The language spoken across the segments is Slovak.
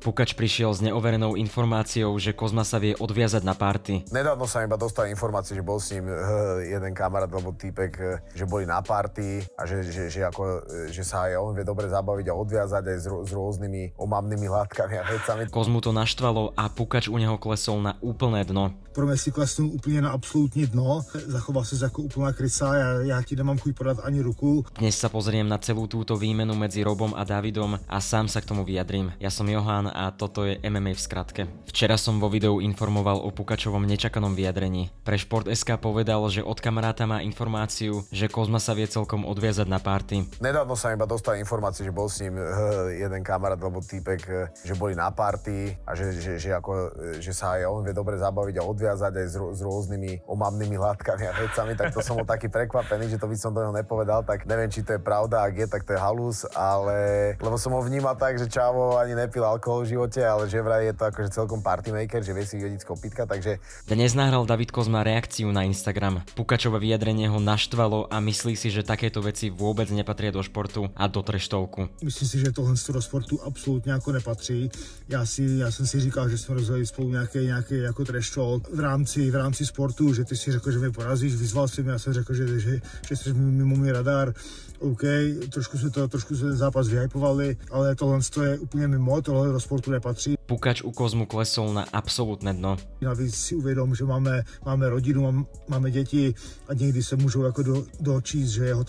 Pukač prišiel s neoverenou informáciou, že Kozma sa vie odviazať na party. Nedávno sa iba dostal informácie, že bol s ním jeden kamarát alebo týpek, že boli na party a že sa aj on vie dobre zabaviť a odviazať aj s rôznymi omamnými látkami a vecami. Kozmu to naštvalo a Pukač u neho klesol na úplné dno. Pro mě si klesnul úplně na absolutní dno, zachoval se jako úplná krysa, já ti nemám chuť podať ani ruku. Dnes sa pozriem na celú túto výmenu medzi Robom a Davidom a sám sa k tomu vyjadrím. Ja som Johan a toto je MMA v skratke. Včera som vo videu informoval o Pukačovom nečakanom vyjadrení. Pre Šport.sk povedal, že od kamaráta má informáciu, že Kozma sa vie celkom odviazať na party. Nedávno sa iba dostal informácie, že bol s ním jeden kamarát alebo týpek, že boli na party a že sa aj on vie dobre zabaviť a odviazať aj s rôznymi omamnými látkami a vecami, tak to som bol taký prekvapený, že to by som do neho nepovedal, tak neviem, či to je pravda, ak je, tak to je halus, ale lebo som ho vnímal tak, že Čavo ani nepil alkohol v živote, ale že vraj je to akože celkom partymaker, že vie si vyhodiť z kopytka, takže... Dnes nahral David Kozma reakciu na Instagram. Pukačové vyjadrenie ho naštvalo a myslí si, že takéto veci vôbec nepatria do športu a do treštovku. Myslím si, že tohle do sportu absolutně jako nepatří. Já jsem si říkal, že jsme rozhodli spolu nějaký jako trash v rámci sportu, že ty si řekl, že mě porazíš, vyzval si mě, já jsem řekl, že jsi mimo můj radar. OK, trošku se zápas vyhypovali, ale tohle je úplně mimo, tohle do sportu nepatří. Pukač u Kozmu klesol na absolútne dno. Navíc si uvědom, že máme rodinu, máme děti a někdy se můžou jako dočíst, že jeho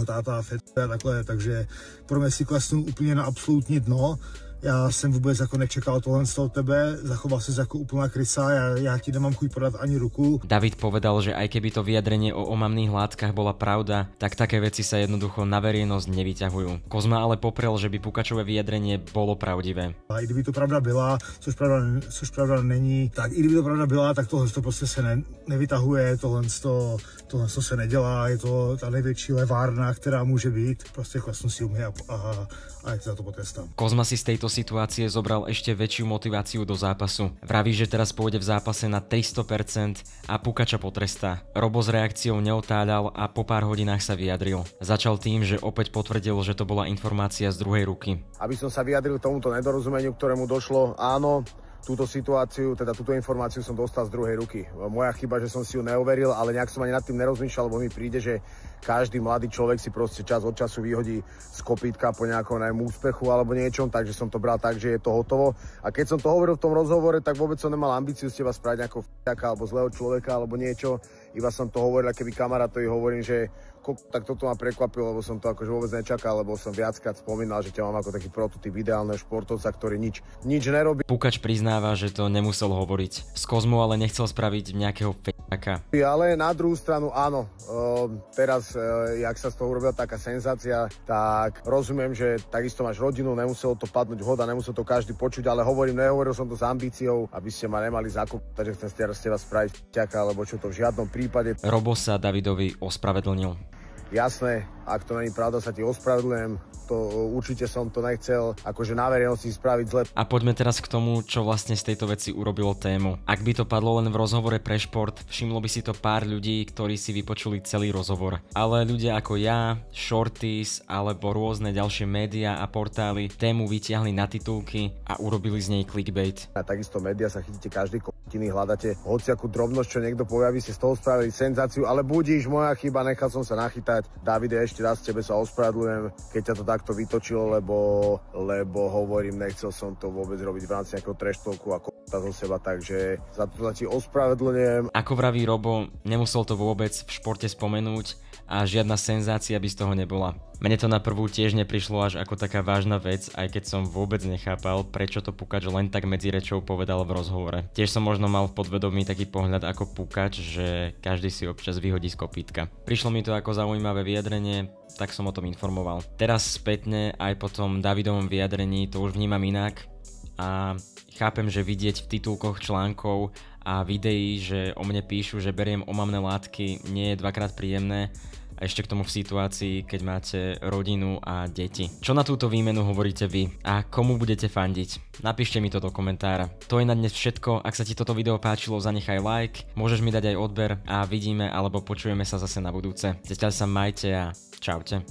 táta fetuje a takhle, takže pro mě si klesnul úplně na absolutní dno. Já jsem vůbec jako nečekal tohle od tebe, zachoval se jako úplná krysa, já ti nemám chuť podať ani ruku. David povedal, že aj keby to vyjadrenie o omamných látkach bola pravda, tak také veci sa jednoducho na verejnosť nevyťahujú. Kozma ale poprel, že by Pukačové vyjadrenie bolo pravdivé. A i kdyby to pravda byla, což pravda není, tak i kdyby to pravda byla, tak tohle to prostě se nevytahuje, tohle se nedělá, je to ta největší levárna, která může být, prostě klesnu si umie a jak za to potrestám. Kozma si z tejto situácie zobral ešte väčšiu motiváciu do zápasu. Vraví, že teraz pôjde v zápase na 300% a Pukača potrestá. Robo s reakciou neotáľal a po pár hodinách sa vyjadril. Začal tým, že opäť potvrdil, že to bola informácia z druhej ruky. Aby som sa vyjadril tomuto nedorozumeniu, ktorému došlo, áno, túto situáciu, teda túto informáciu som dostal z druhej ruky. Moja chyba, že som si ju neoveril, ale nejak som ani nad tým nerozmýšľal, lebo mi príde, že každý mladý človek si proste čas od času vyhodí z kopítka po nejakom úspechu alebo niečom, takže som to bral tak, že je to hotovo. A keď som to hovoril v tom rozhovore, tak vôbec som nemal ambíciu z teba spraviť nejakého f***aka alebo zlého človeka alebo niečo. Iba som to hovoril, keby kamarátovi hovorím, že tak toto ma prekvapilo, lebo som to akože vôbec nečakal, lebo som viackrát spomínal, že ťa mám ako taký prototyp ideálneho športovca, ktorý nič nerobí. Pukač priznáva, že to nemusel hovoriť. S Kozmou ale nechcel spraviť nejakého f***aka. Ale na druhú stranu áno, teraz, jak sa z toho urobila taká senzácia, tak rozumiem, že takisto máš rodinu, nemuselo to padnúť hoda, nemusel to každý počuť, ale nehovoril som to s ambíciou, aby ste ma nemali zakopať, že chcem z teba spraviť f***aka, alebo čo to v žiadnom prípade. Robo sa Davidovi ospravedlnil. Jasné, ak to není pravda, sa ti ospravedlňujem. To určite som to nechcel akože na verejnosti spraviť zle. A poďme teraz k tomu, čo vlastne z tejto veci urobilo tému. Ak by to padlo len v rozhovore pre šport, všimlo by si to pár ľudí, ktorí si vypočuli celý rozhovor. Ale ľudia ako ja, Shorties alebo rôzne ďalšie médiá a portály tému vytiahli na titulky a urobili z nej clickbait. A takisto médiá sa chytíte každej k***tiny, hľadáte hociakú drobnosť, čo niekto povie, aby ste z toho spravili senzáciu, ale budíš, moja chyba, nechal som sa nachytať. Davide, ešte raz tebe sa ospravedlňujem, keď ťa to takto vytočilo, lebo hovorím, nechcel som to vôbec robiť v rámci nejakého treštovku a k***a zo seba, takže za to sa ti ospravedlňujem. Ako vraví Robo, nemusel to vôbec v športe spomenúť a žiadna senzácia by z toho nebola. Mne to na prvú tiež neprišlo až ako taká vážna vec, aj keď som vôbec nechápal, prečo to Pukač len tak medzi rečou povedal v rozhovore. Tiež som možno mal v podvedomí taký pohľad ako Pukač, že každý si občas vyhodí z kopítka. Prišlo mi to ako zaujímavé vyjadrenie, tak som o tom informoval. Teraz spätne aj po tom Davidovom vyjadrení to už vnímam inak a chápem, že vidieť v titulkoch článkov a videí, že o mne píšu, že beriem omamné látky, nie je dvakrát príjemné. A ešte k tomu v situácii, keď máte rodinu a deti. Čo na túto výmenu hovoríte vy? A komu budete fandiť? Napíšte mi to do komentára. To je na dnes všetko. Ak sa ti toto video páčilo, zanechaj like, môžeš mi dať aj odber a vidíme alebo počujeme sa zase na budúce. Zatiaľ sa majte a čaute.